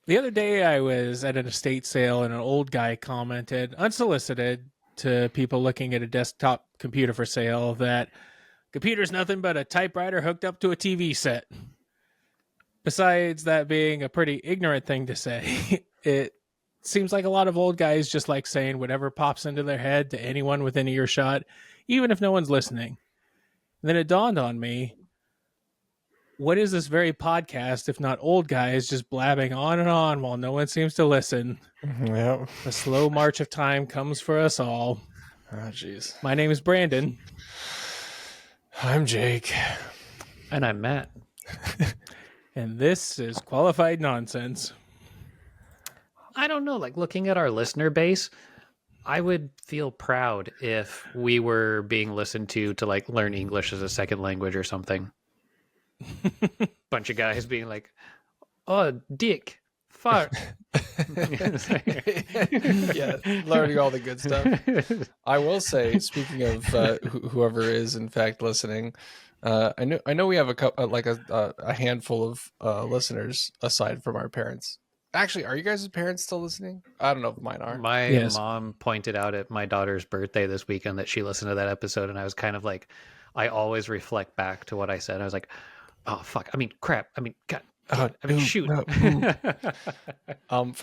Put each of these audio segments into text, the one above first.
The other day I was at an estate sale and an old guy commented, unsolicited, to people looking at a desktop computer for sale that computer's nothing but a typewriter hooked up to a TV set. Besides that being a pretty ignorant thing to say, it seems like a lot of old guys just like saying whatever pops into their head to anyone within earshot, even if no one's listening. And then it dawned on me, what is this very podcast if not old guys just blabbing on and on while no one seems to listen? Yep. The slow march of time comes for us all. Oh, jeez. My name is Brandon. I'm Jake. And I'm Matt. And this is Qualified Nonsense. I don't know, like looking at our listener base, I would feel proud if we were being listened to like learn English as a second language or something. Bunch of guys being like, oh, dick, fart. Yeah, learning all the good stuff. I will say, speaking of whoever is in fact listening, I know we have a handful of listeners aside from our parents. Actually, are you guys' parents still listening? I don't know if mine are. My mom pointed out at my daughter's birthday this weekend that she listened to that episode, and I was kind of like, I always reflect back to what I said. I was like, oh, fuck. I mean, crap. I mean, God. Shoot. For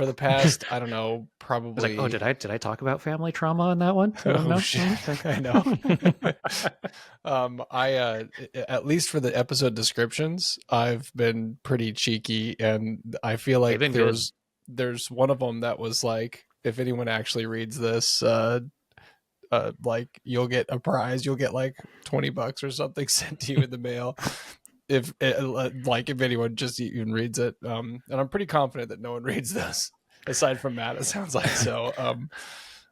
the past, I don't know, probably. I was like, oh, did I talk about family trauma on that one? Oh, shit. I know. At least for the episode descriptions, I've been pretty cheeky, and I feel like there's one of them that was like, if anyone actually reads this, like you'll get a prize, you'll get like $20 or something sent to you in the mail. If anyone just even reads it, and I'm pretty confident that no one reads this aside from Matt, it sounds like. So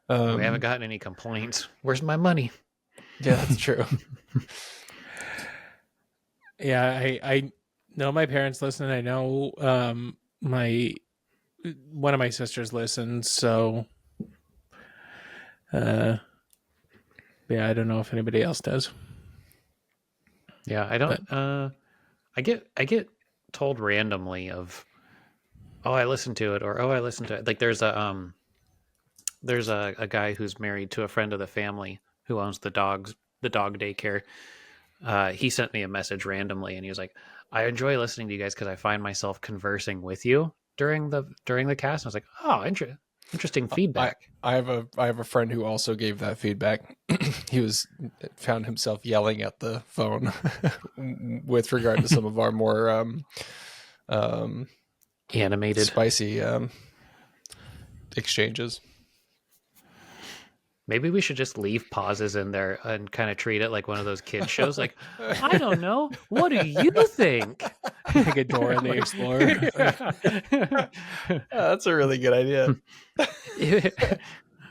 we haven't gotten any complaints. Where's my money? Yeah, that's true. Yeah, I know my parents listen. I know one of my sisters listens, so yeah, I don't know if anybody else does. Yeah, I don't. I get told randomly of, oh, I listened to it, or oh, I listened to it. Like there's a guy who's married to a friend of the family who owns the dog daycare. He sent me a message randomly, and he was like, I enjoy listening to you guys because I find myself conversing with you during the cast. And I was like, oh, interesting feedback. I have a friend who also gave that feedback. He found himself yelling at the phone with regard to some of our more animated, spicy exchanges. Maybe we should just leave pauses in there and kind of treat it like one of those kids shows. Like, I don't know. What do you think? Like a Dora the Explorer. That's a really good idea.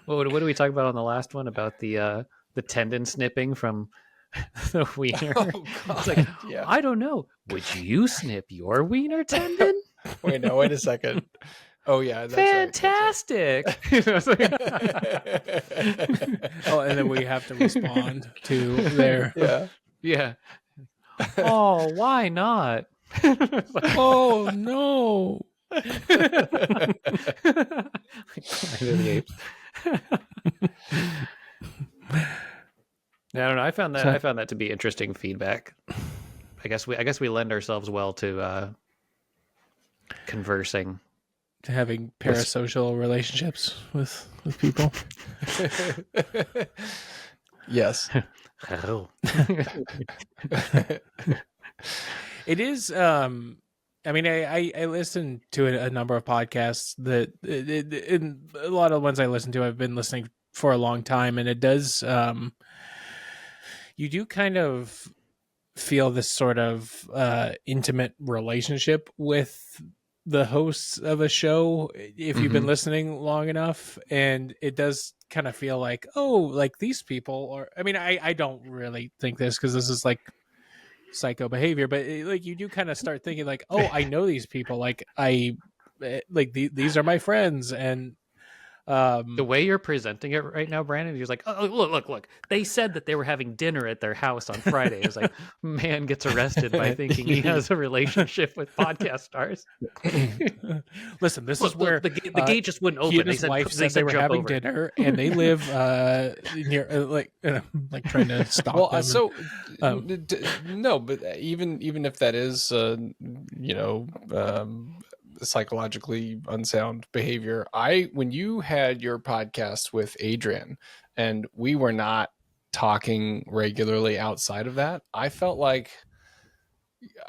What did we talk about on the last one about the tendon snipping from the wiener? Oh, God. It's like, yeah. I don't know. Would you snip your wiener tendon? Wait a second. Oh yeah, that's fantastic. Right. Oh, and then we have to respond to their yeah. Oh, why not? Oh no. I don't know. I found that to be interesting feedback. I guess we lend ourselves well to conversing, to having parasocial relationships with people. Yes. Oh. It is. I mean, I listen to a number of podcasts that, and a lot of the ones I listen to, I've been listening for a long time, and it does. You do kind of feel this sort of intimate relationship with the hosts of a show if you've been listening long enough, and it does kind of feel like, oh, like these people are. I mean, I don't really think this because this is like psycho behavior, but like you do kind of start thinking like, oh, I know these people, like these are my friends, and The way you're presenting it right now, Brandon, you're like, oh, look. They said that they were having dinner at their house on Friday. It's like, man gets arrested by thinking he has a relationship with podcast stars. Listen, this is where the gate just wouldn't open. He and his wife said they were having dinner, and they live near, like trying to stop them. Well, so no, but even if that is, psychologically unsound behavior, when you had your podcast with Adrian and we were not talking regularly outside of that, I felt like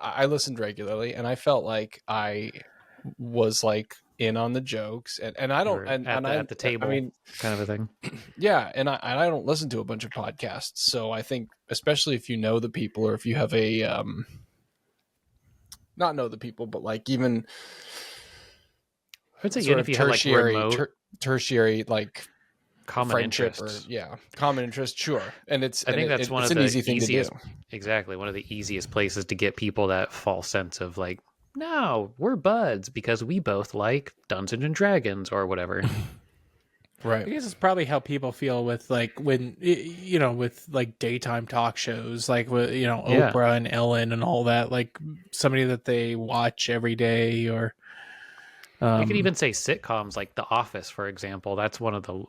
I listened regularly and I felt like I was like in on the jokes and I don't at the table, I mean, kind of a thing. Yeah, and I don't listen to a bunch of podcasts, so I think especially if you know the people or if you have a not know the people, but like even I'd say even if you tertiary, have like tertiary like common friendship interest, common interest, sure. And I think that's one of the easy thing easiest, to do. Exactly, one of the easiest places to get people that false sense of like, no, we're buds because we both like Dungeons and Dragons or whatever. Right. I guess it's probably how people feel with like when with like daytime talk shows, like with Oprah and Ellen and all that, like somebody that they watch every day, or you could even say sitcoms like The Office, for example. That's one of the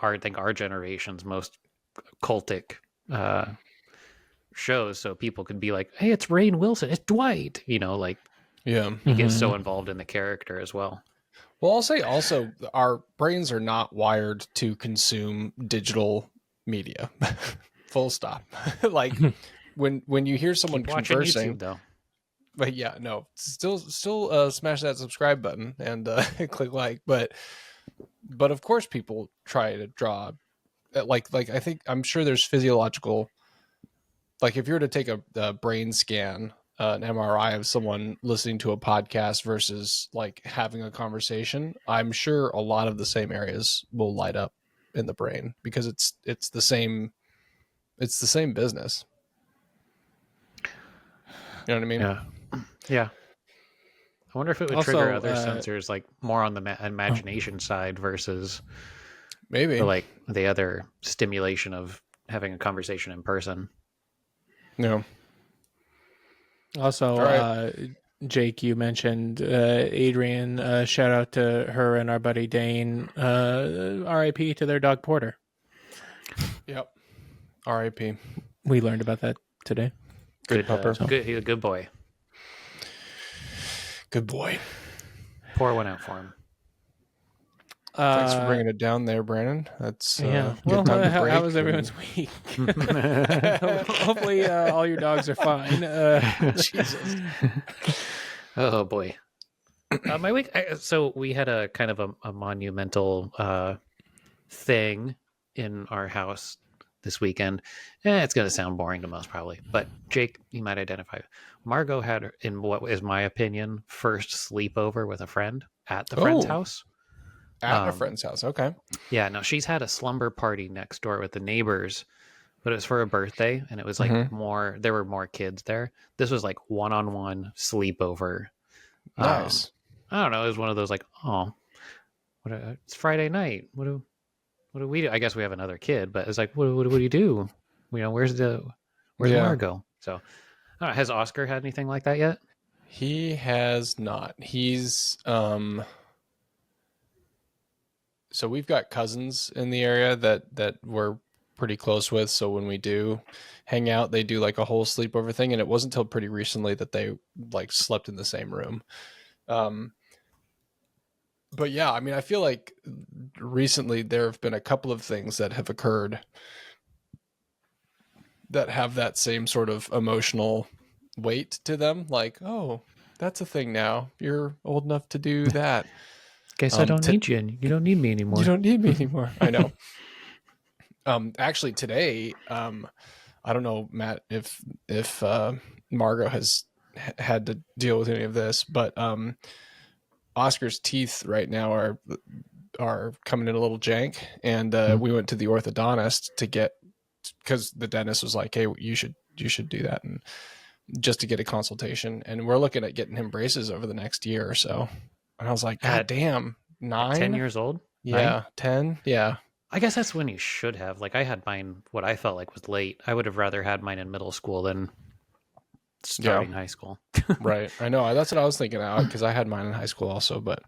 I think our generation's most cultic shows. So people could be like, "Hey, it's Rainn Wilson, it's Dwight," you get so involved in the character as well. Well, I'll say also, our brains are not wired to consume digital media. Full stop. Like when you hear someone conversing, YouTube, though. But yeah, no, still smash that subscribe button and click like. But of course, people try to draw like I'm sure there's physiological. Like if you were to take a brain scan, an MRI of someone listening to a podcast versus like having a conversation, I'm sure a lot of the same areas will light up in the brain because it's the same business. You know what I mean? Yeah. I wonder if it would also trigger other sensors, like more on the imagination side versus maybe the other stimulation of having a conversation in person. No. Also, right. Jake, you mentioned Adrian. Shout out to her and our buddy Dane. R.I.P. to their dog Porter. Yep. R.I.P. We learned about that today. Good pupper. He's a good boy. Good boy. Pour one out for him. Thanks for bringing it down there, Brandon. That's Well, how was everyone's week? Hopefully, all your dogs are fine. Jesus. Oh boy. My week. So we had a kind of a monumental thing in our house this weekend. It's going to sound boring to most probably, but Jake, you might identify. Margot had, in what is my opinion, first sleepover with a friend at the friend's house. At a friend's house, okay. Yeah, no, she's had a slumber party next door with the neighbors, but it was for a birthday, and it was like there were more kids there. This was like one-on-one sleepover. Nice. I don't know, it was one of those like, it's Friday night. What do we do? I guess we have another kid, but it's like, what do you do? Where's Margot? So, I don't know, has Oscar had anything like that yet? He has not. He's so we've got cousins in the area that we're pretty close with. So when we do hang out, they do like a whole sleepover thing. And it wasn't until pretty recently that they like slept in the same room. But yeah, I mean, I feel like recently there have been a couple of things that have occurred that have that same sort of emotional weight to them. Like, oh, that's a thing now. You're old enough to do that. Guess I don't need you. You don't need me anymore. You don't need me anymore. I know. Actually, today, I don't know, Matt, if Margot has had to deal with any of this, but Oscar's teeth right now are coming in a little jank, and we went to the orthodontist because the dentist was like, "Hey, you should do that," and just to get a consultation, and we're looking at getting him braces over the next year or so. And I was like, God damn, 9? 10 years old? Yeah, 10. Yeah. I guess that's when you should have. Like I had mine, what I felt like was late. I would have rather had mine in middle school than starting high school. Right. I know. That's what I was thinking out because I had mine in high school also. But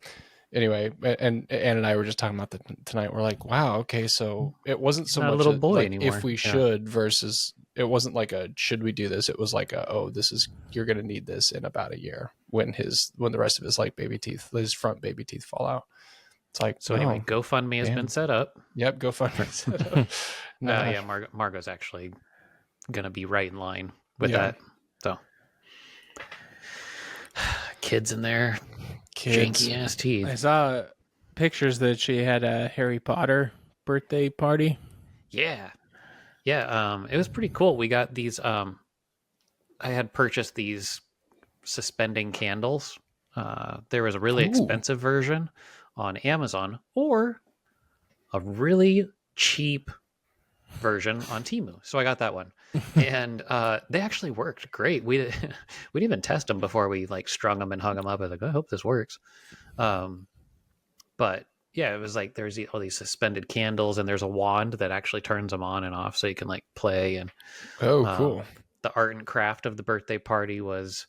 anyway, and Ann and I were just talking about that tonight. We're like, wow, okay, so it wasn't so Not a much little boy like anymore. if we should versus it wasn't like a should we do this? It was like a, oh, this is you're gonna need this in about a year when the rest of his like baby teeth, his front baby teeth fall out. It's like, so anyway, GoFundMe has been set up. Yep, GoFundMe set up. No, yeah, Margot's actually gonna be right in line with that. So kids in there, janky ass teeth. I saw pictures that she had a Harry Potter birthday party. Yeah. It was pretty cool. We got these. I had purchased these suspending candles. There was a really expensive version on Amazon or a really cheap version on Temu. So I got that one, and they actually worked great. We didn't even test them before we like strung them and hung them up. I was like, I hope this works. But yeah, it was like there's all these suspended candles, and there's a wand that actually turns them on and off, so you can like play. And cool. The art and craft of the birthday party was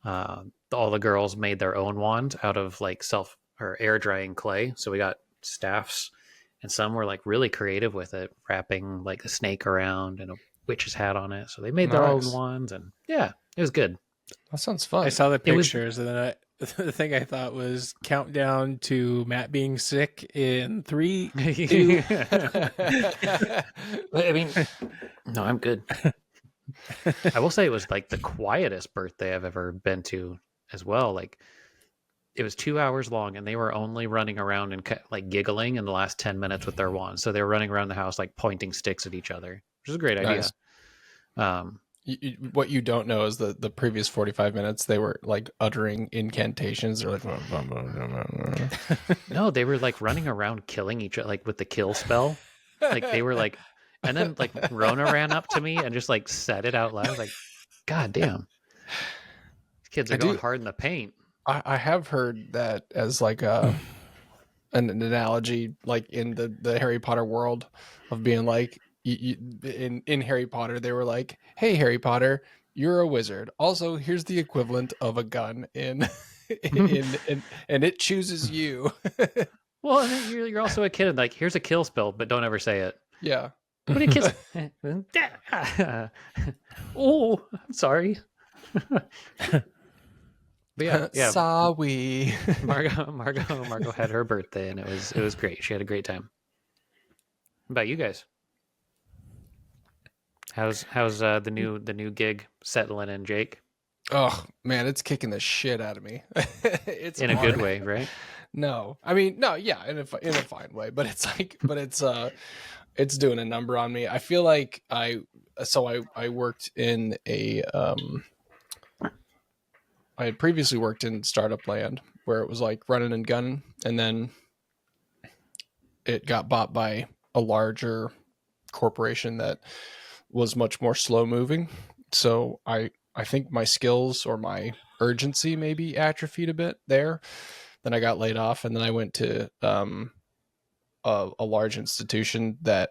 all the girls made their own wand out of like air drying clay. So we got staffs, and some were like really creative with it, wrapping like a snake around and a witch's hat on it. So they made their own wands, and yeah, it was good. That sounds fun. I saw the pictures, and then the thing I thought was countdown to Matt being sick in 3, 2. I mean, no, I'm good. I will say it was like the quietest birthday I've ever been to as well. Like it was 2 hours long, and they were only running around and like giggling in the last 10 minutes with their wands. So they were running around the house like pointing sticks at each other, which is a great idea. What you don't know is the previous 45 minutes they were like uttering incantations. They're like, no, they were like running around killing each other, like with the kill spell. Like they were like, and then like Rona ran up to me and just like said it out loud. I was like, God damn, these kids are going hard in the paint. I have heard that as like an analogy, like in the Harry Potter world of being like, in Harry Potter, they were like, hey, Harry Potter, you're a wizard. Also, here's the equivalent of a gun and it chooses you. Well, and then you're also a kid, and like, here's a kill spell, but don't ever say it. Yeah. What are you kids? Oh, I'm sorry. But yeah. Sorry. Margot had her birthday, and it was great. She had a great time. What about you guys? How's the new gig settling in, Jake? Oh man, it's kicking the shit out of me. It's in hard. A good way, right? No, I mean, no, yeah, in a fine way, but it's like, it's doing a number on me. I feel like I worked in I had previously worked in startup land where it was like running and gunning, and then it got bought by a larger corporation that was much more slow moving. So I think my skills or my urgency maybe atrophied a bit there. Then I got laid off, and then I went to a large institution that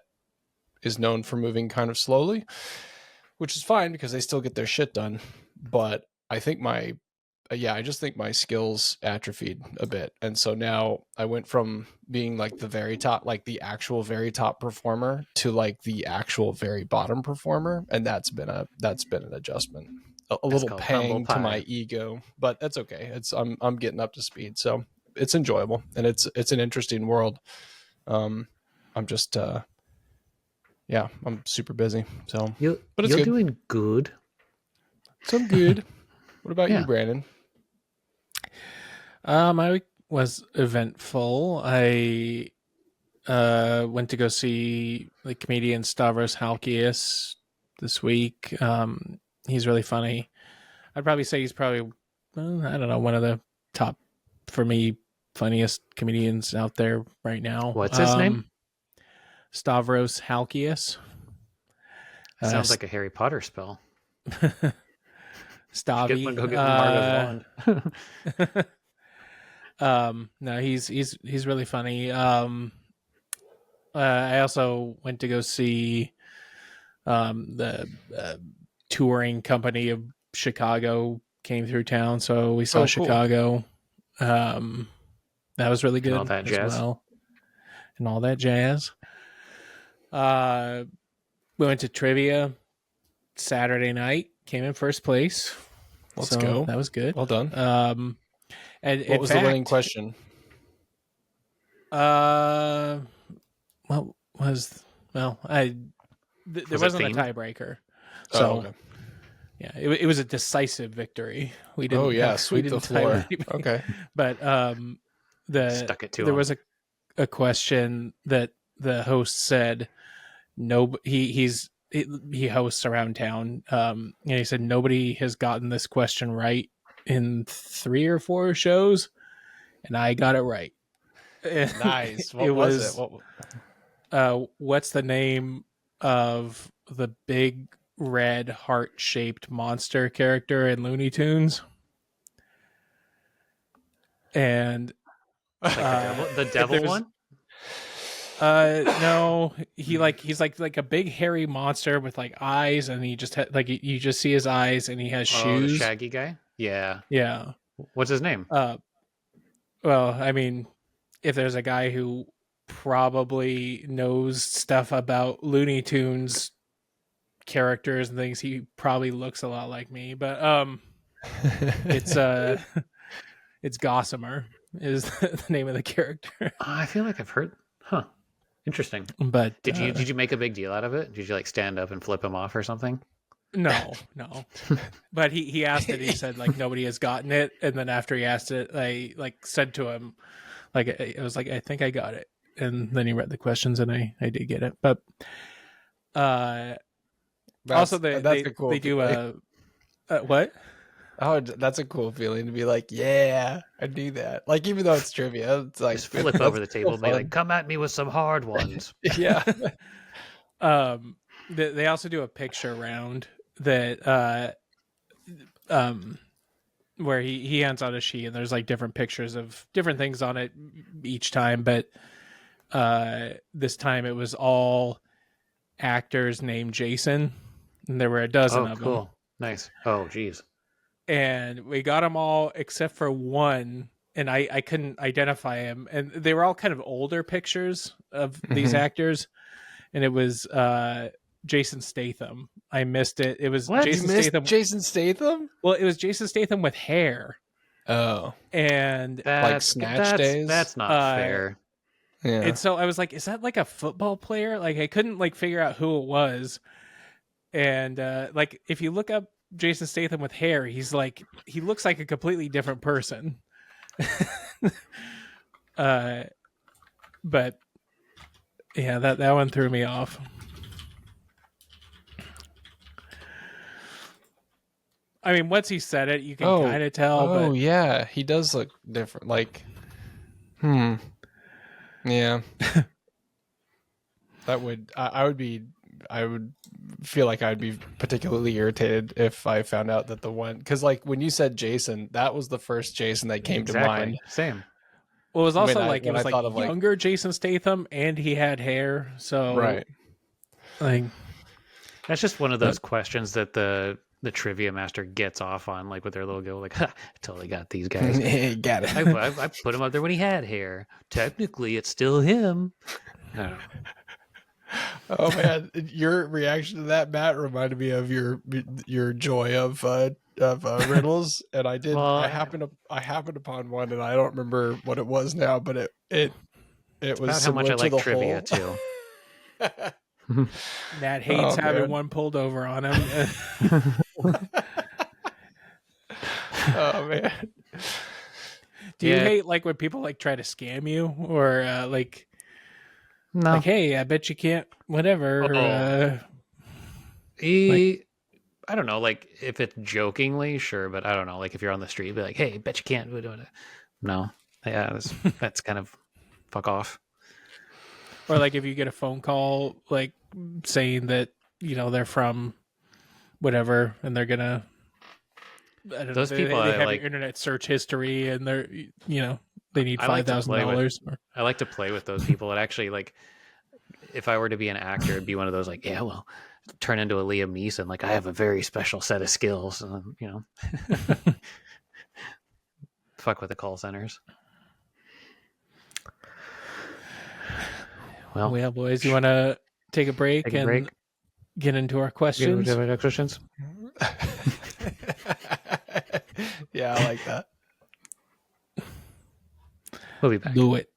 is known for moving kind of slowly, which is fine because they still get their shit done. But I think I just think my skills atrophied a bit. And so now I went from being like the very top, like the actual very top performer to like the actual very bottom performer. And that's been an adjustment, a little pang to my ego, but that's okay. I'm getting up to speed. So it's enjoyable, and it's an interesting world. I'm just, I'm super busy. So, but it's you're good. Doing good. So I'm good. What about you, Brandon? My week was eventful. I went to go see the comedian Stavros Halkias this week. He's really funny. I'd probably say he's probably, I don't know, one of the top, for me, funniest comedians out there right now. What's his name? Stavros Halkias. Sounds like a Harry Potter spell. Stavi. Go get Margot's wand. No, he's really funny. I also went to go see the touring company of Chicago came through town, so we saw Chicago. That was really good and all that jazz. well, and all that jazz. We went to trivia Saturday night. Came in first place. Let's go. That was good. Well done. And what was the winning question? There wasn't a tiebreaker, so okay. Yeah, it was a decisive victory. We didn't. Sweep the floor. Okay, but stuck it to there him. was a question that the host said. He hosts around town, and he said nobody has gotten this question right in 3 or 4 shows, and I got it right. Nice. What was it? What's the name of the big red heart-shaped monster character in Looney Tunes? And the devil one? No, he's like a big hairy monster with like eyes, and he just you just see his eyes, and he has shoes. The shaggy guy? Yeah. What's his name? Well, I mean, if there's a guy who probably knows stuff about Looney Tunes characters and things, he probably looks a lot like me. But it's Gossamer is the name of the character. I feel like I've heard. Huh. Interesting. But did you make a big deal out of it? Did you like stand up and flip him off or something? No. But he asked it. He said like nobody has gotten it, and then after he asked it, I like said to him, like I was like, I think I got it, and then he read the questions, and I did get it. But also they do what? Oh, that's a cool feeling to be like, yeah, I do that. Like, even though it's trivia, it's like just flip over the table and be like, come at me with some hard ones. Yeah. They also do a picture round that where he hands out a sheet, and there's like different pictures of different things on it each time, but this time it was all actors named Jason, and there were a dozen of them. Nice. Oh, geez. And we got them all except for one, and I couldn't identify him. And they were all kind of older pictures of these actors, and it was Jason Statham. I missed it. It was Jason Statham? Well, it was Jason Statham with hair. Oh. And like Snatch Days? That's not fair. Yeah. And so I was like, is that like a football player? Like, I couldn't like figure out who it was. And like, if you look up Jason Statham with hair, he looks like a completely different person. But yeah, that one threw me off. I mean, once he said it, you can kind of tell. Oh, yeah, he does look different. Like, yeah. That would I would feel like I'd be particularly irritated if I found out that the one, because like when you said Jason, that was the first Jason that came to mind. Same. Well, it was also it was like younger Jason Statham, and he had hair. So right, like that's just one of those questions that the trivia master gets off on, like with their little go, like, ha, I totally got these guys. Got it. I put him up there when he had hair. Technically, it's still him. Oh man, your reaction to that, Matt, reminded me of your joy of riddles, and I did. Well, I happened upon one, and I don't remember what it was now, but it was how much I like trivia too. Matt hates having one pulled over on him. Oh man, do you hate like when people like try to scam you or like? No. Like, hey, I bet you can't, whatever. I don't know, like, if it's jokingly, sure, but I don't know, like, if you're on the street, be like, hey, bet you can't. No. Yeah, that's kind of fuck off. Or, like, if you get a phone call, like, saying that, they're from whatever, and they're gonna, I don't those know, people they have like your internet search history, and they're, they need $5,000. I like to play with those people. It actually, like, if I were to be an actor, it'd be one of those like, yeah, well, turn into a Liam Neeson. Like, I have a very special set of skills. You know, fuck with the call centers. Well, boys, you want to take a break and get into our questions? Yeah, I like that. We'll be back. Do it.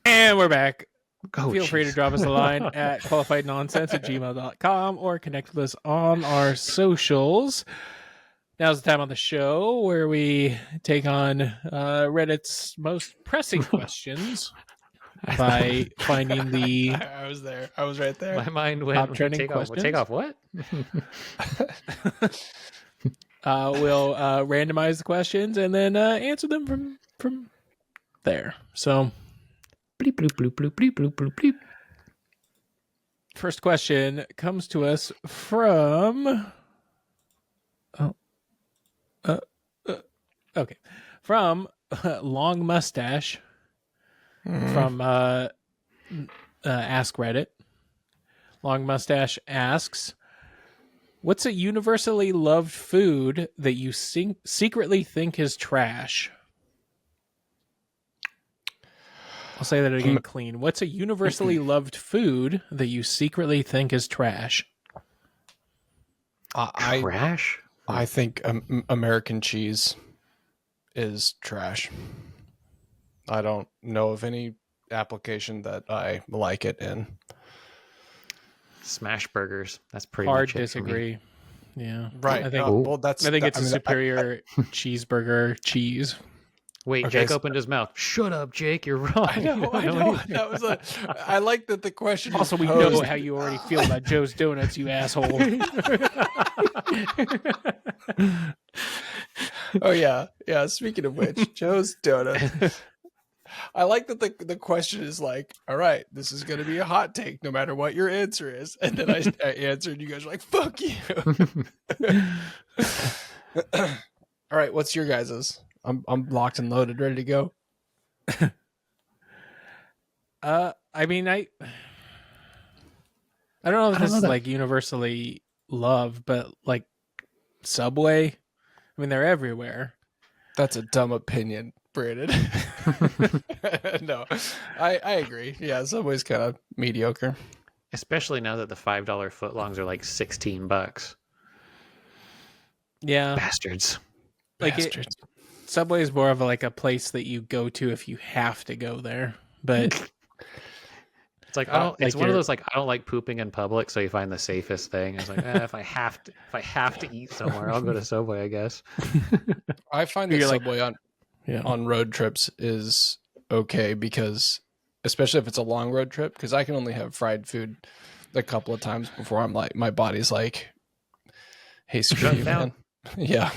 And we're back. Feel free to drop us a line at qualifiednonsense@gmail.com or connect with us on our socials. Now's the time on the show where we take on Reddit's most pressing questions by finding the... I was there. I was right there. My mind went... Top trending questions. Take off what? We'll randomize the questions and then answer them from there. So... Bleep, bloop, bloop, bloop, bleep, bloop, bloop, bleep. First question comes to us from... okay. From Long Mustache from Ask Reddit. Long Mustache asks, what's a universally loved food that you secretly think is trash? I'll say that again clean. What's a universally loved food that you secretly think is trash? Trash? I think American cheese is trash. I don't know of any application that I like it in. Smash burgers. That's pretty hard much it disagree. Yeah, right. I think. I think it's a superior cheeseburger cheese. Wait, okay, Jake opened his mouth. Shut up, Jake. You're wrong. I know. That was I like that the question. Also, we know how you already feel about Joe's Donuts, you asshole. Oh yeah. Speaking of which, Joe's Donuts. I like that the question is like, all right, this is going to be a hot take, no matter what your answer is. And then I answered, and you guys are like, fuck you. All right, what's your guys's? I'm locked and loaded, ready to go. I mean, I don't know if this is like universally loved, but like Subway, I mean, they're everywhere. That's a dumb opinion, Brandon. No, I agree. Yeah, Subway's kind of mediocre. Especially now that the $5 footlongs are like $16. Yeah. Bastards. Subway is more of like a place that you go to if you have to go there, but it's like it's one of those like I don't like pooping in public, so you find the safest thing. It's like if I have to eat somewhere, I'll go to Subway, I guess. I find that Subway on road trips is okay because, especially if it's a long road trip, because I can only have fried food a couple of times before I'm like my body's like, hey, screw you, man. Yeah.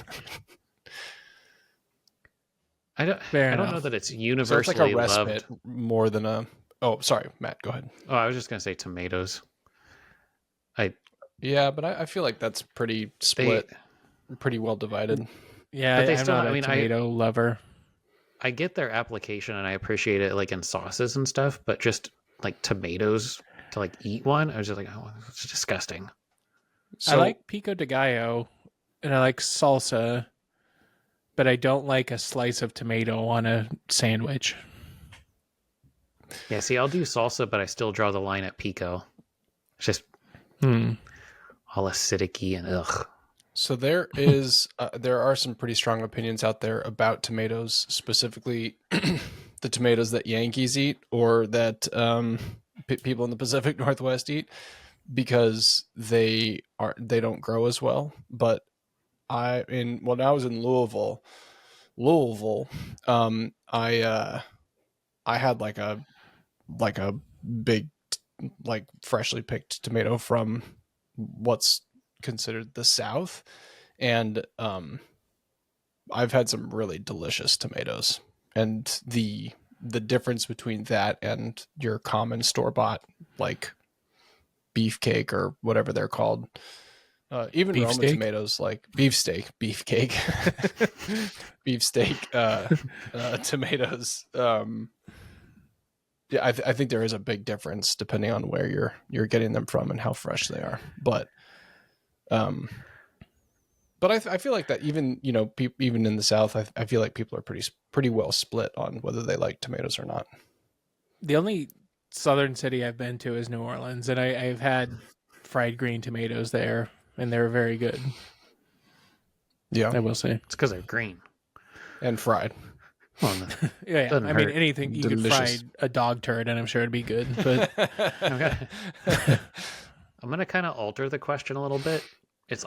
I don't know that it's universally so it's like a respite loved more than a. Oh, sorry, Matt. Go ahead. Oh, I was just gonna say tomatoes. Yeah, but I feel like that's pretty split, pretty well divided. Yeah, but I'm not a tomato lover. I get their application and I appreciate it, like in sauces and stuff, but just like tomatoes to like eat one, I was just like, oh, it's disgusting. So, I like pico de gallo and I like salsa, but I don't like a slice of tomato on a sandwich. Yeah, see, I'll do salsa, but I still draw the line at pico. It's just all acidic-y and ugh. So there are some pretty strong opinions out there about tomatoes, specifically the tomatoes that Yankees eat or that people in the Pacific Northwest eat, because they don't grow as well. But when I was in Louisville, I had like a big like freshly picked tomato from what's considered the South, and I've had some really delicious tomatoes, and the difference between that and your common store-bought like beefcake or whatever they're called, Even Beef Roma steak? tomatoes, like beefsteak, beefcake, beefsteak, tomatoes. Yeah, I think there is a big difference depending on where you're getting them from and how fresh they are. But I feel like that even even in the South, I feel like people are pretty well split on whether they like tomatoes or not. The only southern city I've been to is New Orleans, and I've had fried green tomatoes there, and they're very good. Yeah, I will say. It's because they're green and fried. well, no, Yeah, I mean anything you could fry Delicious. a dog turd, and I'm sure it'd be good. But okay. I'm gonna kind of alter the question a little bit.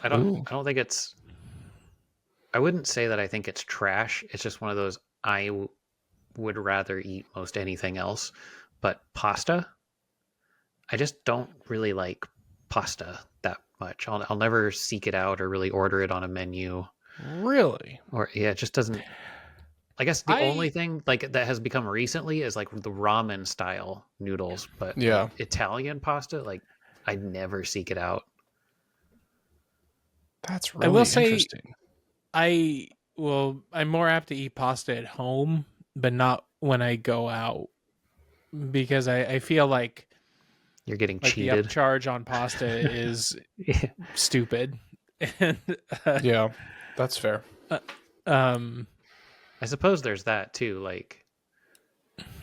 I don't think it's, I wouldn't say that I think it's trash. It's just one of those would rather eat most anything else. But pasta, I just don't really like pasta that much. I'll never seek it out or really order it on a menu. Really? Or it just doesn't. I guess the only thing like that has become recently is like the ramen style noodles, but yeah, like, Italian pasta, like I never seek it out. That's really I will say, interesting. I'm more apt to eat pasta at home, but not when I go out, because I feel like You're getting the cheated. upcharge on pasta is stupid. And, yeah, that's fair. I suppose there's that too. Like,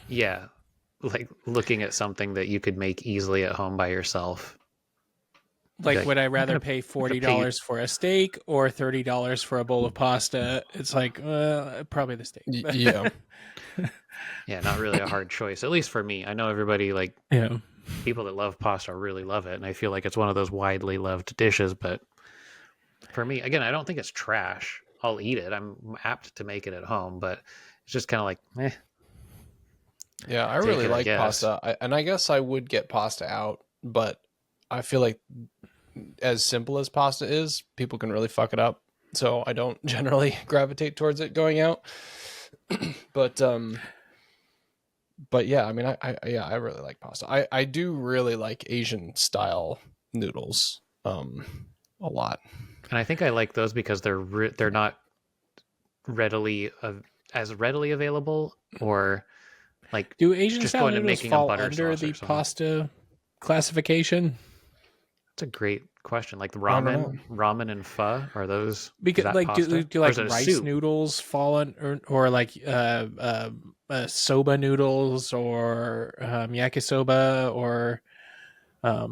yeah, like looking at something that you could make easily at home by yourself. Like, would I rather pay $40 for a steak or $30 for a bowl of pasta? It's like, probably the steak. Yeah. Yeah, not really a hard choice, at least for me. I know everybody, like, people that love pasta really love it, and I feel like it's one of those widely loved dishes, but for me, again, I don't think it's trash. I'll eat it. I'm apt to make it at home, but it's just kind of like, eh. Yeah, I really like pasta. I guess I would get pasta out, but I feel like as simple as pasta is, people can really fuck it up. So I don't generally gravitate towards it going out. But yeah, I mean, I really like pasta. I do really like Asian style noodles a lot. And I think I like those because they're not readily as readily available, or like, do Asian just style going to noodles making fall a butter under sauce or the something. pasta classification? That's a great question. Like the ramen and pho, are those because like pasta? do like rice soup? Noodles fall on, or like soba noodles, or yakisoba, or I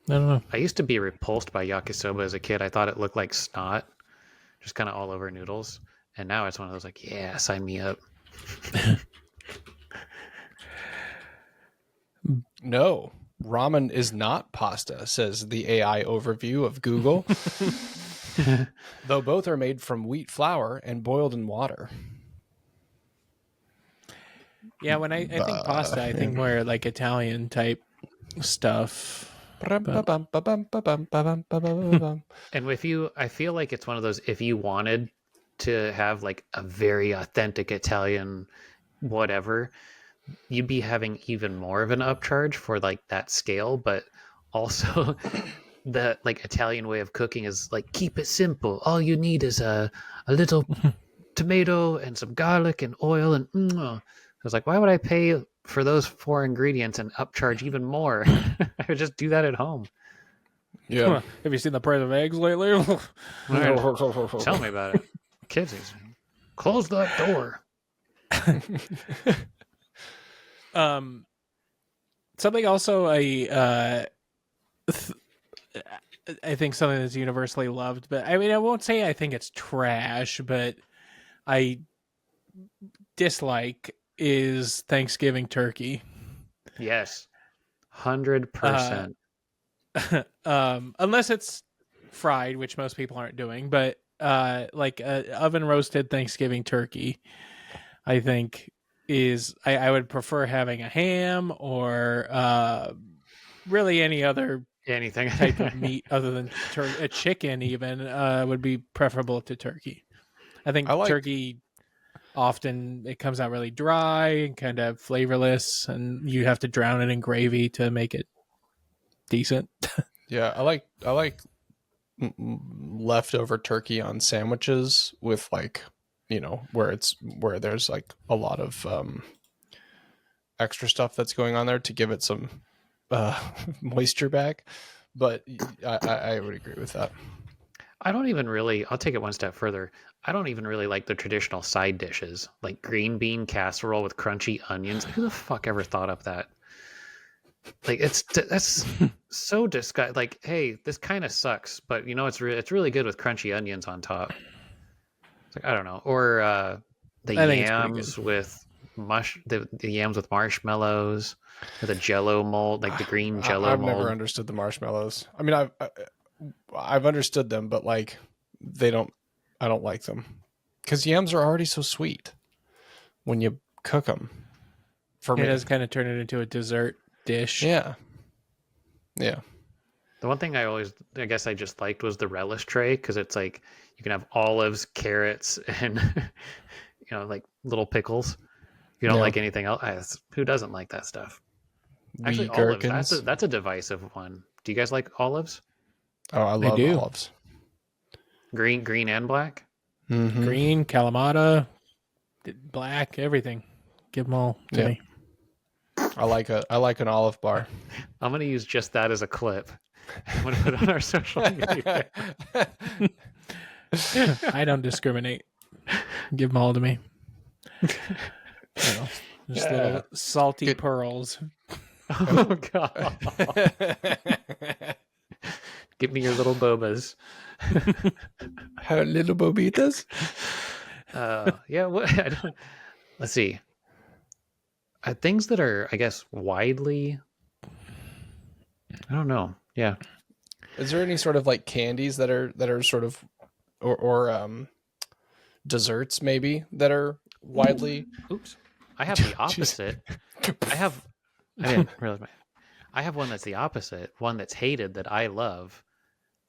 don't know. I used to be repulsed by yakisoba as a kid. I thought it looked like snot, just kind of all over noodles. And now it's one of those like, yeah, sign me up. No, ramen is not pasta, says the AI overview of Google. Though both are made from wheat flour and boiled in water. Yeah, when I think pasta, I think more like Italian type stuff. And with you, I feel like it's one of those, if you wanted to have like a very authentic Italian whatever, you'd be having even more of an upcharge for like that scale. But also the like Italian way of cooking is like, keep it simple. All you need is a little tomato and some garlic and oil, and I was like, why would I pay for those 4 ingredients and upcharge even more? I would just do that at home. Yeah. Have you seen the price of eggs lately? Tell me about it. Kids, close that door. Something also I think something that's universally loved, but I mean, I won't say I think it's trash, but I dislike is Thanksgiving turkey. Yes, 100%. Unless it's fried, which most people aren't doing, but like oven roasted Thanksgiving turkey, I think is I would prefer having a ham or really any other anything type of meat other than a chicken even would be preferable to turkey. I think turkey often it comes out really dry and kind of flavorless, and you have to drown it in gravy to make it decent. Yeah, I like leftover turkey on sandwiches with like, where there's like a lot of extra stuff that's going on there to give it some moisture back. But I would agree with that. I'll take it one step further. I don't even really like the traditional side dishes, like green bean casserole with crunchy onions. Who the fuck ever thought up that? Like that's so disgusting. Like, hey, this kind of sucks, but it's really good with crunchy onions on top. It's like, I don't know. Or the yams with the yams with marshmallows, with a Jello mold, like the green Jello I've mold. never understood the marshmallows. I mean, I've understood them, but like I don't like them because yams are already so sweet when you cook them. For me, it does kind of turn it into a dessert dish. Yeah. The one thing I guess I just liked was the relish tray, because it's like you can have olives, carrots, and like little pickles. If you don't like anything else, who doesn't like that stuff? Actually, olives, that's a divisive one. Do you guys like olives? Oh, I love olives. Green and black? Mm-hmm. Green, Kalamata, black, everything. Give them all to me. I like an olive bar. I'm going to use just that as a clip. I'm going to put it on our social media. I don't discriminate. Give them all to me. Just little salty pearls. Oh, God. Give me your little bobas. Her little bobitas? Yeah. Let's see. Things that are, I guess, widely. I don't know. Yeah. Is there any sort of like candies that are sort of, or desserts maybe that are widely? Oops. I have the opposite. I didn't realize I have one that's the opposite. One that's hated that I love.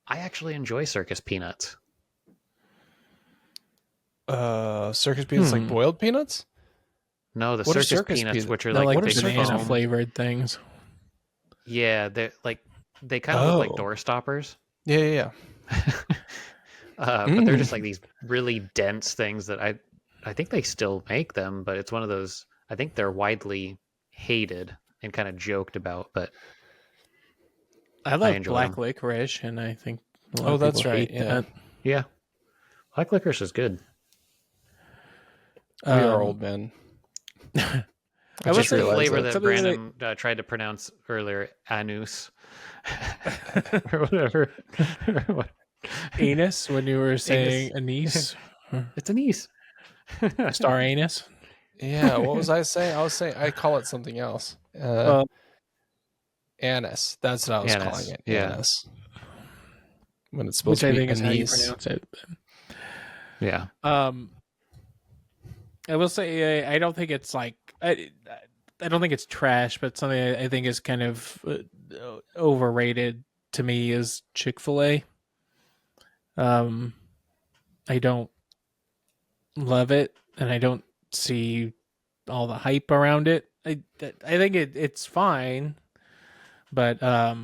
I actually enjoy circus peanuts. Circus peanuts, like boiled peanuts? No, the circus peanuts, which are like the banana flavored things. Yeah, they kind of look like door stoppers. Yeah. But they're just like these really dense things that I think they still make them, but it's one of those. I think they're widely hated and kind of joked about, but I love black licorice, and I think that's right. Yeah, black licorice is good. We are old men. I was the flavor that Brandon tried to pronounce earlier, anus, or whatever. Anus, when you were saying anise. It's anise. Star anus. Yeah, what was I saying? I call it something else. Anise. That's what I was calling it. Yeah. Anise. When it's supposed to be anise. Is how you pronounce it. Yeah. I will say I don't think it's like I don't think it's trash, but something I think is kind of overrated to me is Chick-fil-A. I don't love it, and I don't see all the hype around it. I think it's fine, but how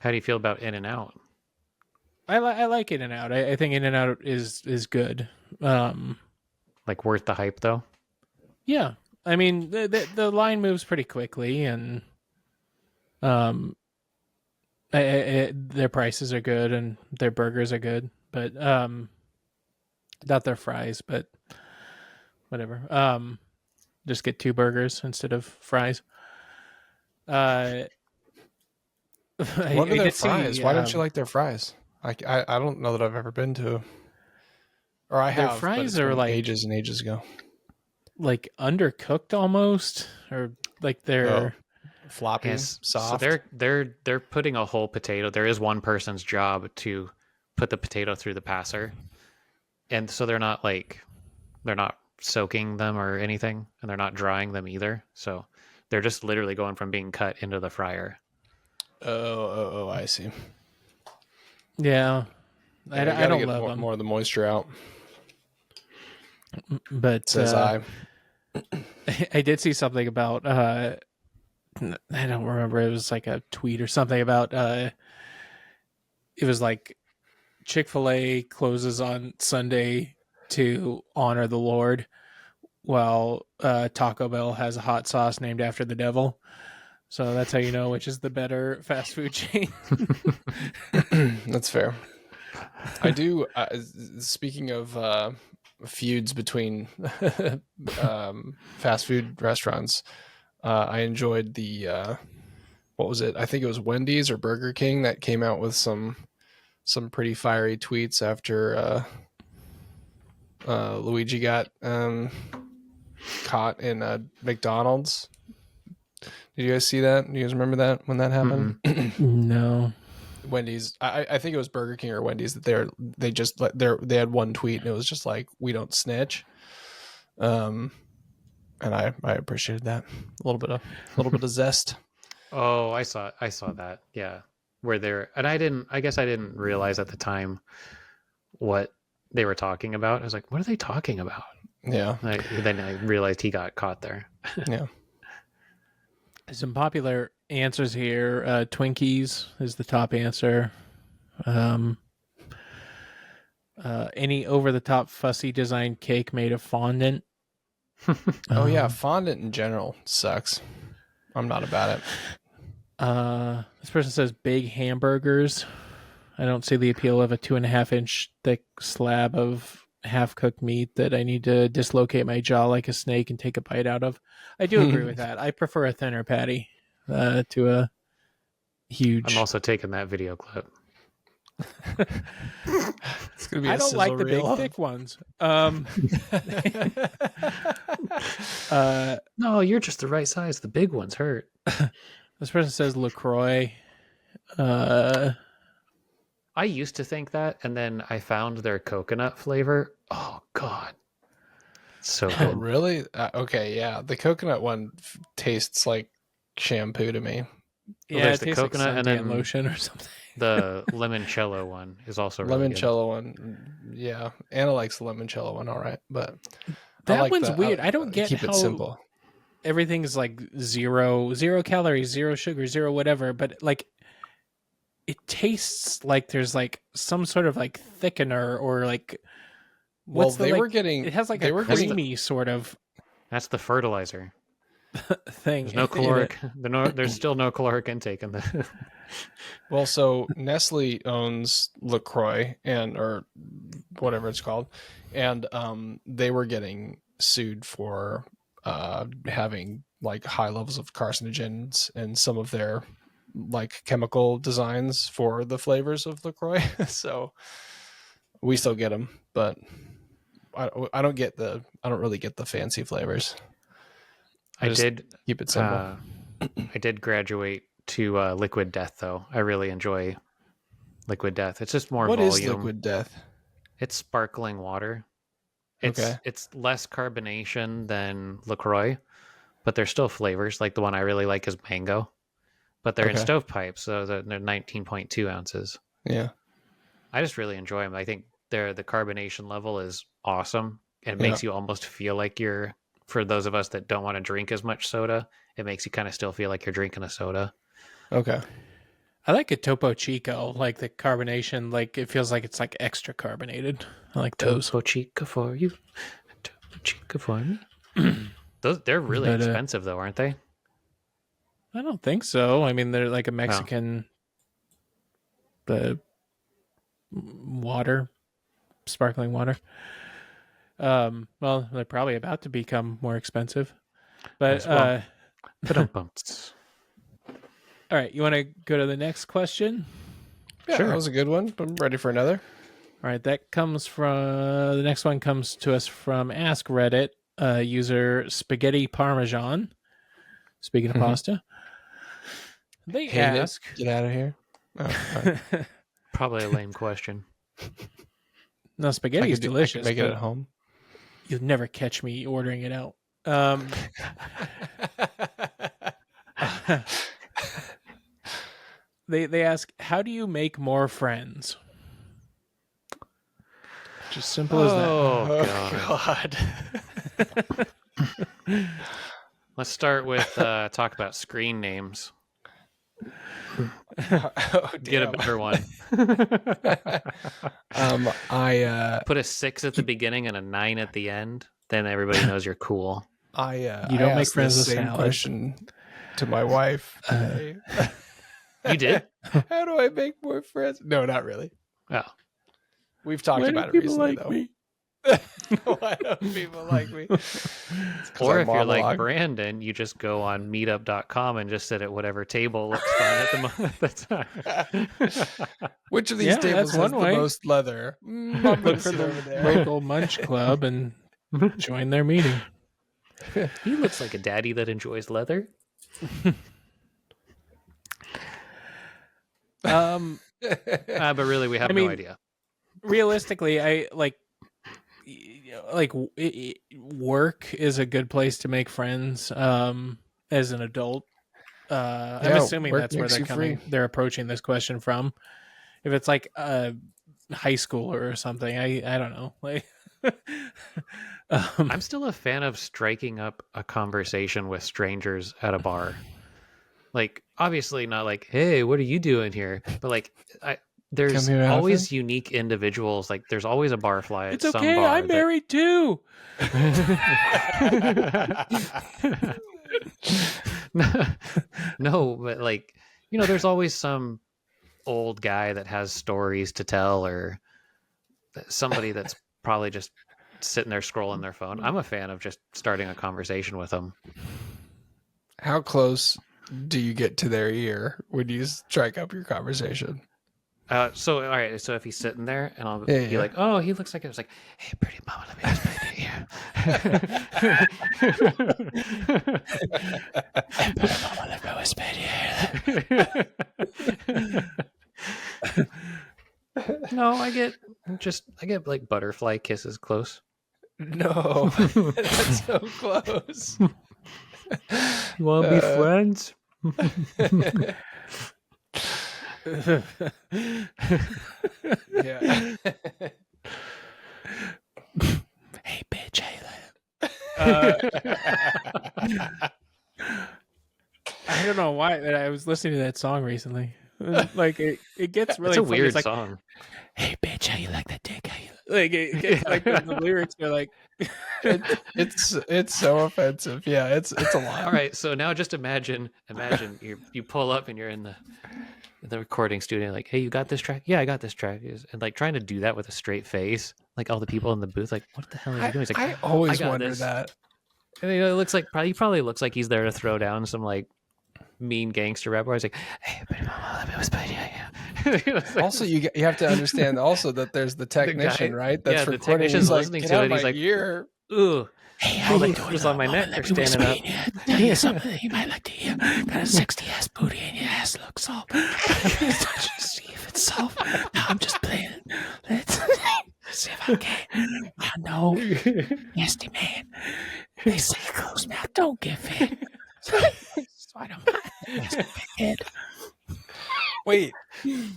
do you feel about In-N-Out? I like In-N-Out. I think In-N-Out is good. Like worth the hype though? Yeah. I mean, the line moves pretty quickly, and their prices are good and their burgers are good, but not their fries, but whatever. Just get 2 burgers instead of fries. What are their fries? Why don't you like their fries? I don't know that I've ever been to. Or I have. Their fries are like ages and ages ago. Like undercooked almost, or like they're floppy, soft. So they're putting a whole potato. There is one person's job to put the potato through the passer, and so they're not soaking them or anything, and they're not drying them either. So they're just literally going from being cut into the fryer. Oh, I see. Yeah, I don't love them. More of the moisture out. But says I did see something about I don't remember, it was like a tweet or something about it was like Chick-fil-A closes on Sunday to honor the Lord, while Taco Bell has a hot sauce named after the devil. So that's how you know which is the better fast food chain. That's fair. I do. Speaking of feuds between fast food restaurants, I enjoyed the what was it? I think it was Wendy's or Burger King that came out with some pretty fiery tweets after Luigi got caught in McDonald's. Did you guys see that? Do you guys remember that when that happened? No. Wendy's. I think it was Burger King or Wendy's that they had one tweet and it was just like, "We don't snitch." And I appreciated that. A little bit of zest. Oh, I saw that. Yeah. Where they're, and I guess I didn't realize at the time what they were talking about. I was like, what are they talking about? Yeah. Then I realized he got caught there. Yeah. Some popular answers here. Twinkies is the top answer. Any over-the-top fussy design cake made of fondant. Oh yeah, fondant in general sucks. I'm not about it. This person says big hamburgers. I don't see the appeal of a 2.5-inch thick slab of half-cooked meat that I need to dislocate my jaw like a snake and take a bite out of. I do agree with that. I prefer a thinner patty to a huge. I'm also taking that video clip. It's gonna be. I don't like the big thick ones. No, you're just the right size. The big ones hurt. This person says LaCroix. I used to think that, and then I found their coconut flavor. Oh God, so good. Oh really? Okay, yeah. The coconut one tastes like shampoo to me. Yeah, there's it the tastes coconut like and then lotion or something. The limoncello one is also really Limoncello one, yeah. Anna likes the limoncello one, all right, but that like one's weird. I don't get keep how it simple. Everything's like zero calories, zero sugar, zero whatever, but like it tastes like there's like some sort of like thickener or like Well, it has like a creamy sort of That's the fertilizer. thing. There's no caloric. There's still no caloric intake in the. Well, so Nestle owns LaCroix or whatever it's called, and they were getting sued for having like high levels of carcinogens in some of their like chemical designs for the flavors of LaCroix. So we still get them, but I don't really get the fancy flavors. I did keep it simple. I did graduate to Liquid Death, though. I really enjoy Liquid Death. It's just more volume. What is Liquid Death? It's sparkling water. Okay. It's less carbonation than LaCroix, but there's still flavors. Like the one I really like is mango, but they're in stovepipes, so they're 19.2 ounces. Yeah. I just really enjoy them. I think the carbonation level is awesome, and it makes you almost feel like you're, for those of us that don't want to drink as much soda, it makes you kind of still feel like you're drinking a soda. Okay. I like a Topo Chico, like the carbonation, like it feels like it's like extra carbonated. I like those. Topo Chico for you. Topo Chico for me. They're really expensive though, aren't they? I don't think so. I mean, they're like a Mexican water, sparkling water. Well, they're probably about to become more expensive. But all right, you want to go to the next question? Yeah, sure. That was a good one. I'm ready for another. All right, the next one comes to us from Ask Reddit user Spaghetti Parmesan. Speaking of pasta, they ask, "Get out of here." Oh, probably a lame question. No, spaghetti is delicious. Make it at home. You'll never catch me ordering it out. They ask, how do you make more friends? Just simple as that. Oh, God. Let's start with talk about screen names. Oh, Get a better one. I put a 6 at the beginning and a 9 at the end. Then everybody knows you're cool. You don't make friends with same salad. question to my wife today. You did? How do I make more friends? No, not really. Oh. We've talked about it recently, though. Why don't people like me? Or if you're like Brandon, you just go on meetup.com and just sit at whatever table looks fun at the time. Which of these tables has the most leather? I'm look for the local munch club and join their meeting. He looks like a daddy that enjoys leather. But really, we have no idea. Realistically, work is a good place to make friends as an adult. I'm assuming that's where they're approaching this question from. If it's like high school or something, I don't know. Like I'm still a fan of striking up a conversation with strangers at a bar. Like, obviously not like, hey, what are you doing here? But like, there's always unique individuals. Like, there's always a barfly at some bar. It's okay, I'm married too. No, but like, there's always some old guy that has stories to tell, or somebody that's probably just sitting there scrolling their phone. I'm a fan of just starting a conversation with them. How close do you get to their ear when you strike up your conversation? So all right, so if he's sitting there and I'll be like, oh, he looks like it was like, hey, pretty mama, let me whisper in your ear. Hey, pretty mama, let me whisper in your ear. No, I get like butterfly kisses close. No, that's so close. You want to be friends? Yeah. Hey, bitch, I don't know why, but I was listening to that song recently. Like it gets really. It's a funny. weird It's song. Hey, bitch, how you like that dick? How you like it gets like the lyrics are like. It's so offensive. Yeah, it's a lot. All right, so now just imagine you pull up and you're in the recording studio, like, hey, you got this track? Yeah, I got this track. And like trying to do that with a straight face, like all the people in the booth, like, what the hell are you doing? He's like, I always wonder this. that. And it looks like he probably looks like he's there to throw down some like mean gangster rap. Where he's like, hey, let me whisper in your ear. Also, you have to understand also that there's the technician, right? That's the recording. technician's listening to it. And he's like, ear. Ooh. Hey, all the doors on my neck are standing up. Tell you something you might like to hear. Got a sexy ass booty and your ass looks soft. Just see if it's soft. No, I'm just playing. Let's see if I can. I know, nasty man. They say closed mouth don't get fed. So I don't mind. Wait,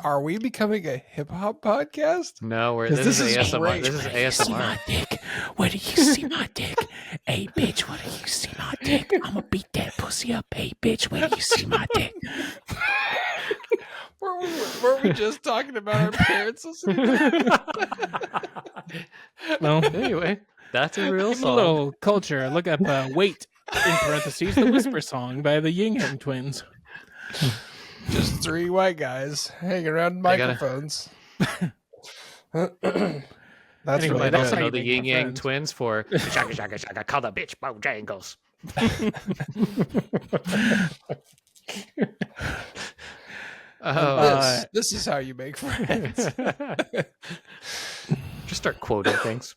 are we becoming a hip hop podcast? No, this is ASMR. This is ASMR. Dick. Where do you see my dick? Hey, bitch, where do you see my dick? I'm gonna beat that pussy up. Hey, bitch, where do you see my dick? Were we just talking about our parents listening? Well, anyway, that's a real song. A little culture. Look up Wait, in parentheses, the Whisper Song by the Ying Yang Twins. Just three white guys hanging around microphones. That's anyway, really also know the Ying Yang Twins for shaka shaka shaka, call the bitch Bojangles. This is how you make friends. Just start quoting things.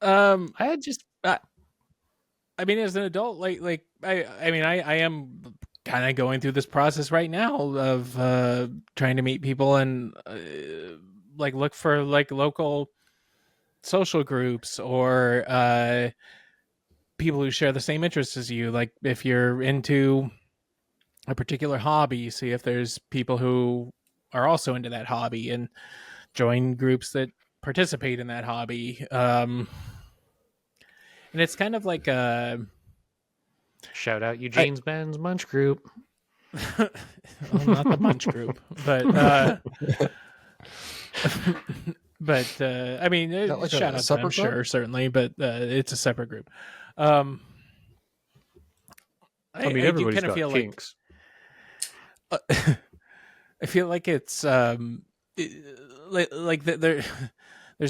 I mean, as an adult, I am kind of going through this process right now of trying to meet people and look for local social groups or people who share the same interests as you. Like if you're into a particular hobby, see if there's people who are also into that hobby and join groups that participate in that hobby. And it's kind of like Shout out Eugene's Ben's Munch Group. Well, not the Munch Group, but but I mean, like shout out to them, sure, certainly, but it's a separate group. I mean, everybody's got kinks. I feel like it's there's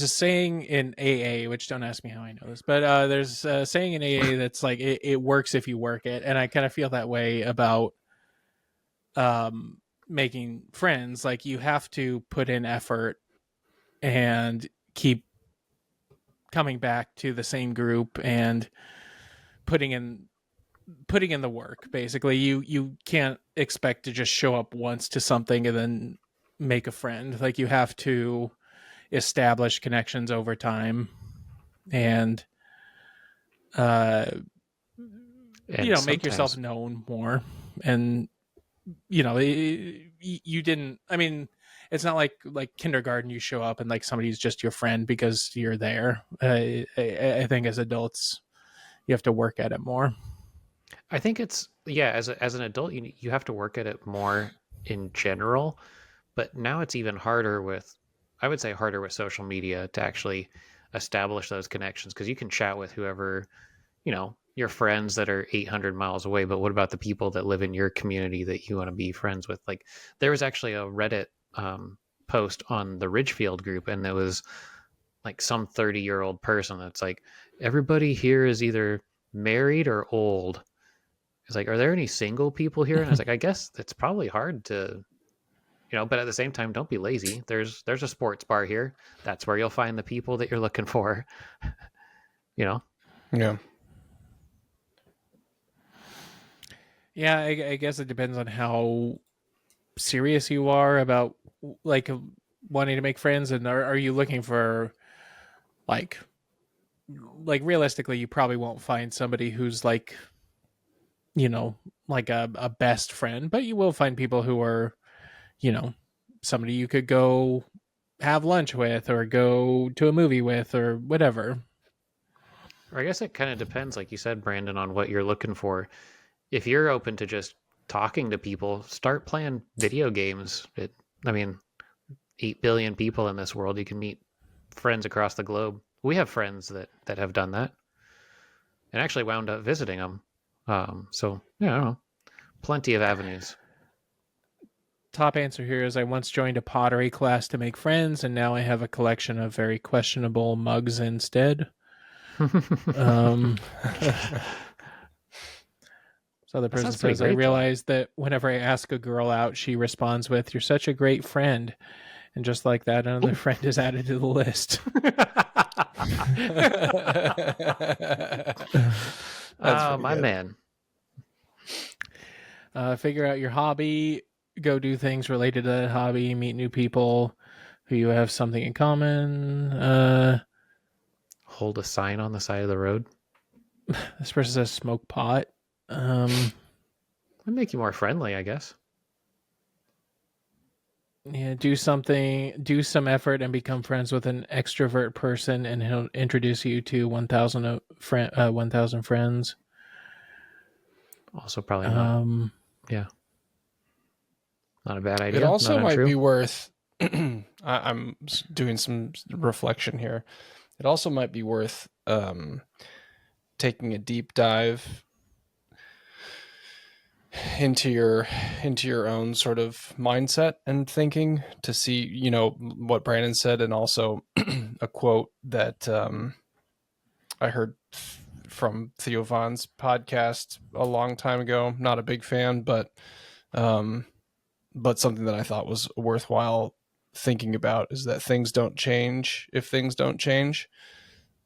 a saying in AA, which don't ask me how I know this, but there's a saying in AA that's like it works if you work it, and I kind of feel that way about making friends. Like you have to put in effort and keep coming back to the same group and putting in the work. Basically, you can't expect to just show up once to something and then make a friend. Like you have to establish connections over time and make yourself known more. And you didn't, I mean, it's not like kindergarten you show up and like somebody's just your friend because you're there. I think as adults you have to work at it more. I think it's as an adult you have to work at it more in general, but now it's even harder with social media to actually establish those connections, because you can chat with whoever, your friends that are 800 miles away, but what about the people that live in your community that you want to be friends with? Like there was actually a Reddit post on the Ridgefield group, and there was like some 30-year-old person that's like, everybody here is either married or old. It's like, are there any single people here? And I was like, I guess it's probably hard to, but at the same time, don't be lazy. There's a sports bar here. That's where you'll find the people that you're looking for. Yeah. Yeah, I guess it depends on how serious you are about like wanting to make friends, and are you looking for like realistically, you probably won't find somebody who's like like a best friend, but you will find people who are somebody you could go have lunch with or go to a movie with or whatever. Or I guess it kind of depends, like you said, Brandon, on what you're looking for. If you're open to just talking to people, start playing video games. 8 billion people in this world. You can meet friends across the globe. We have friends that have done that and actually wound up visiting them. So, I don't know. Plenty of avenues. Top answer here is I once joined a pottery class to make friends, and now I have a collection of very questionable mugs instead. So the person says, I realized that whenever I ask a girl out, she responds with, "You're such a great friend." And just like that, another friend is added to the list. My man. Figure out your hobby. Go do things related to that hobby. Meet new people who you have something in common. Hold a sign on the side of the road. This person says smoke pot. It'd make you more friendly, I guess. Yeah, do some effort and become friends with an extrovert person, and he'll introduce you to 1,000 friends. Also probably not. Yeah. Not a bad idea. It also might be worth, I'm doing some reflection here. It also might be worth taking a deep dive into your own sort of mindset and thinking to see, what Brandon said, and also a quote that I heard from Theo Vaughn's podcast a long time ago. Not a big fan, but something that I thought was worthwhile thinking about is that things don't change if things don't change.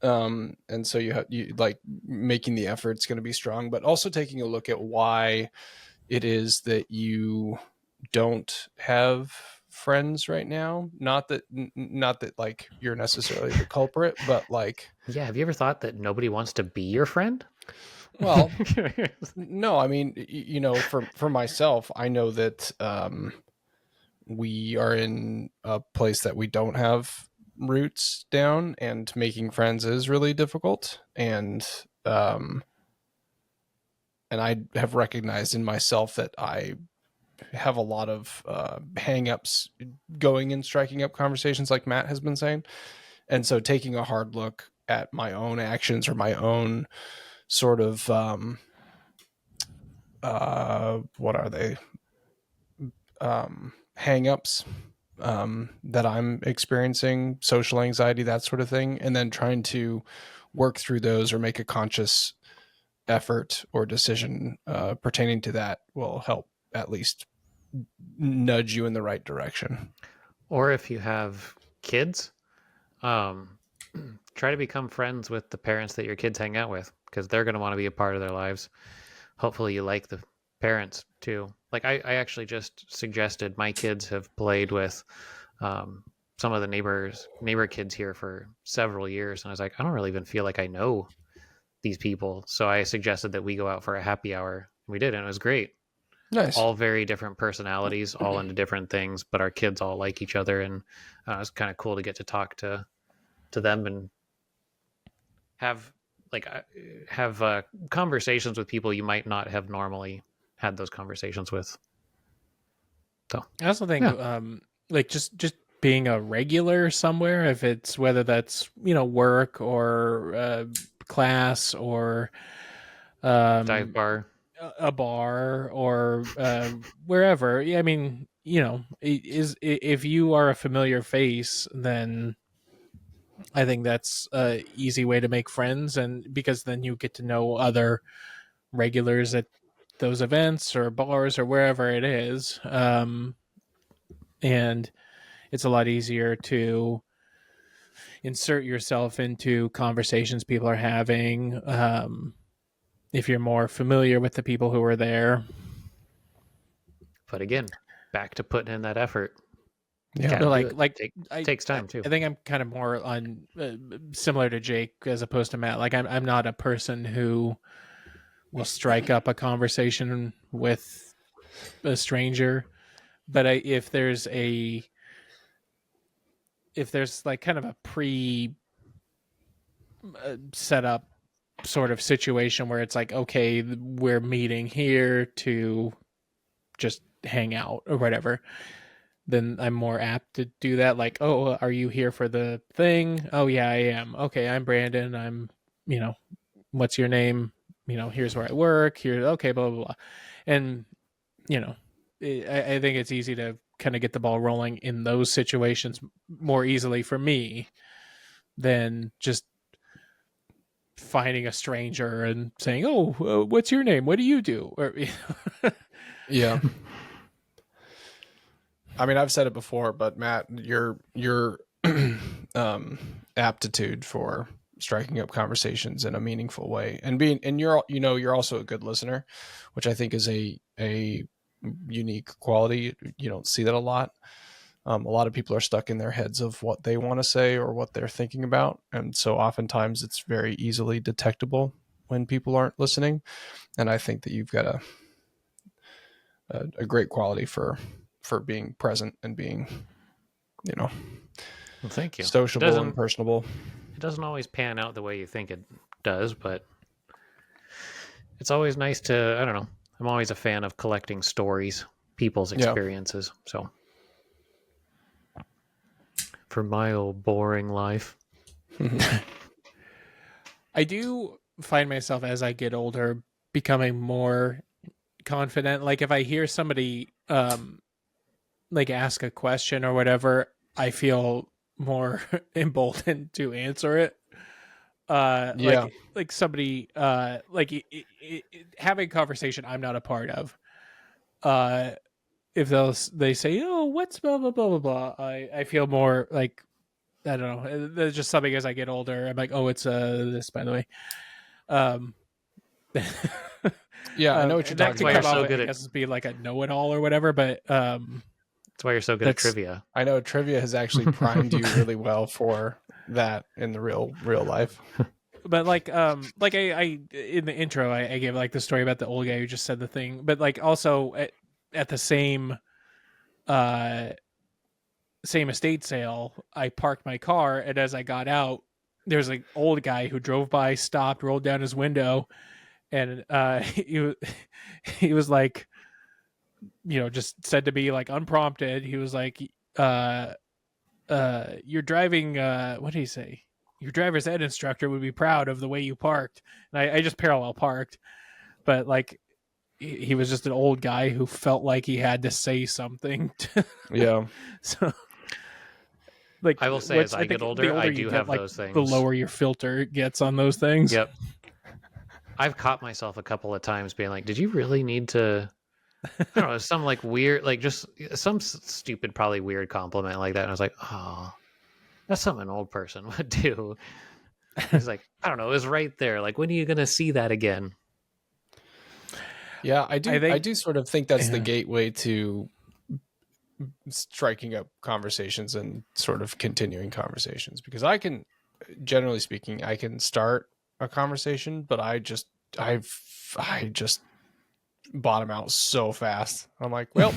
And so you like making the effort's going to be strong, but also taking a look at why it is that you don't have friends right now. Not that like you're necessarily the culprit, but like, yeah. Have you ever thought that nobody wants to be your friend? Well, no, I mean, for myself, I know that, we are in a place that we don't have roots down, and making friends is really difficult. And and I have recognized in myself that I have a lot of hang-ups going and striking up conversations, like Matt has been saying. And so taking a hard look at my own actions or my own sort of what are they, hang-ups that I'm experiencing, social anxiety, that sort of thing, and then trying to work through those or make a conscious effort or decision pertaining to that will help at least nudge you in the right direction. Or if you have kids, try to become friends with the parents that your kids hang out with, because they're going to want to be a part of their lives. Hopefully you like the parents too. Like I actually just suggested my kids have played with some of the neighbor kids here for several years, and I was like, I don't really even feel like I know these people. So I suggested that we go out for a happy hour. We did, and it was great. Nice. All very different personalities, all into different things, but our kids all like each other, and it was kind of cool to get to talk to them and have conversations with people you might not have normally had those conversations with. So I also think like just being a regular somewhere, if it's whether that's work or class or dive bar, a bar or wherever. I mean, if you are a familiar face, then I think that's a easy way to make friends, and because then you get to know other regulars at those events or bars or wherever it is, and it's a lot easier to insert yourself into conversations people are having if you're more familiar with the people who are there. But again, back to putting in that effort. Yeah, it takes time too. I think I'm kind of more on similar to Jake as opposed to Matt. Like I'm not a person who will strike up a conversation with a stranger, but if there's like kind of a pre set up sort of situation where it's like, okay, we're meeting here to just hang out or whatever, then I'm more apt to do that. Like, oh, are you here for the thing? Oh yeah, I am. Okay, I'm Brandon. I'm, what's your name? Here's where I work. Here, okay, blah blah blah. And I think it's easy to kind of get the ball rolling in those situations more easily for me than just finding a stranger and saying, "Oh, what's your name? What do you do?" Or, yeah. I mean, I've said it before, but Matt, your aptitude for striking up conversations in a meaningful way, and you're also a good listener, which I think is a unique quality. You don't see that a lot. A lot of people are stuck in their heads of what they want to say or what they're thinking about, and so oftentimes it's very easily detectable when people aren't listening. And I think that you've got a great quality for being present and being, well, thank you, sociable and personable. It doesn't always pan out the way you think it does, but it's always nice to, I don't know, I'm always a fan of collecting stories, people's experiences. Yeah. So for my old boring life. I do find myself as I get older becoming more confident. Like if I hear somebody like ask a question or whatever, I feel more emboldened to answer it. Like somebody like having a conversation I'm not a part of. If they say, "Oh, what's blah blah blah blah blah," I feel more like, I don't know. There's just something as I get older. I'm like, "Oh, it's this, by the way." Yeah, I know what you're talking about. You're so good I guess it's being like a know-it-all or whatever, but that's why you're so good at trivia. I know trivia has actually primed you really well for that in the real life. But like I in the intro I gave like the story about the old guy who just said the thing, but like also at the same estate sale, I parked my car, and as I got out, there's an old guy who drove by, stopped, rolled down his window, and he was like, just said to me like unprompted. He was like, "You're driving. What did he say? Your driver's ed instructor would be proud of the way you parked." And I just parallel parked, but like he was just an old guy who felt like he had to say something. Yeah. So, like, I will say, as I get older, I do have those things. The lower your filter gets on those things. Yep. I've caught myself a couple of times being like, "Did you really need to?" I don't know, some like weird, like just some stupid, probably weird compliment like that. And I was like, "Oh, that's something an old person would do." He's like, "I don't know, it was right there. Like, when are you gonna see that again?" Yeah, I do sort of think that's the gateway to striking up conversations and sort of continuing conversations, because I can, generally speaking, I can start a conversation, but I just bottom out so fast. I'm like, well,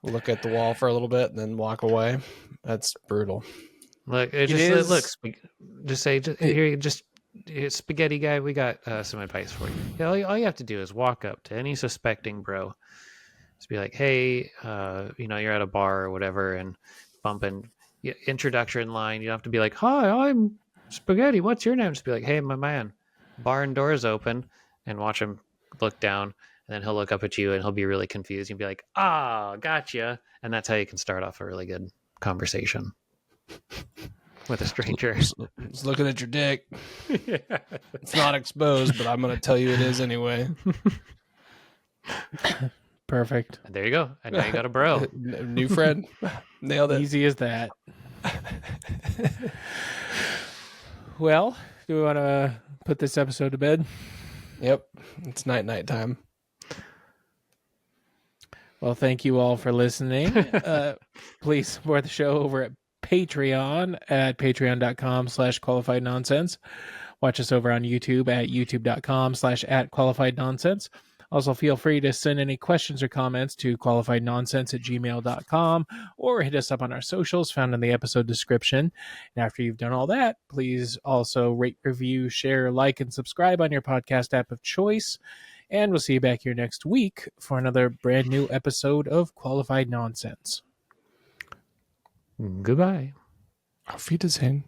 look at the wall for a little bit and then walk away. That's brutal. Look, spaghetti guy, we got some advice for you. All you have to do is walk up to any suspecting bro. Just be like, "Hey, you're at a bar or whatever," and bumping introduction line. You don't have to be like, "Hi, I'm Spaghetti. What's your name?" Just be like, "Hey, my man, barn door's open," and watch him look down, and then he'll look up at you and he'll be really confused. You'll be like, "Ah, gotcha," and that's how you can start off a really good conversation with a stranger. Just looking at your dick. Yeah. It's not exposed, but I'm going to tell you it is anyway. Perfect. And there you go. And now you got a bro. New friend. Nailed it. Easy as that. Well, do we want to put this episode to bed? Yep. It's night time. Well, thank you all for listening. Please support the show over at Patreon at patreon.com/qualifiednonsense. Watch us over on YouTube at youtube.com/@qualifiednonsense. Also, feel free to send any questions or comments to qualifiednonsense@gmail.com or hit us up on our socials found in the episode description. And after you've done all that, please also rate, review, share, like, and subscribe on your podcast app of choice. And we'll see you back here next week for another brand new episode of Qualified Nonsense. Goodbye. Auf Wiedersehen.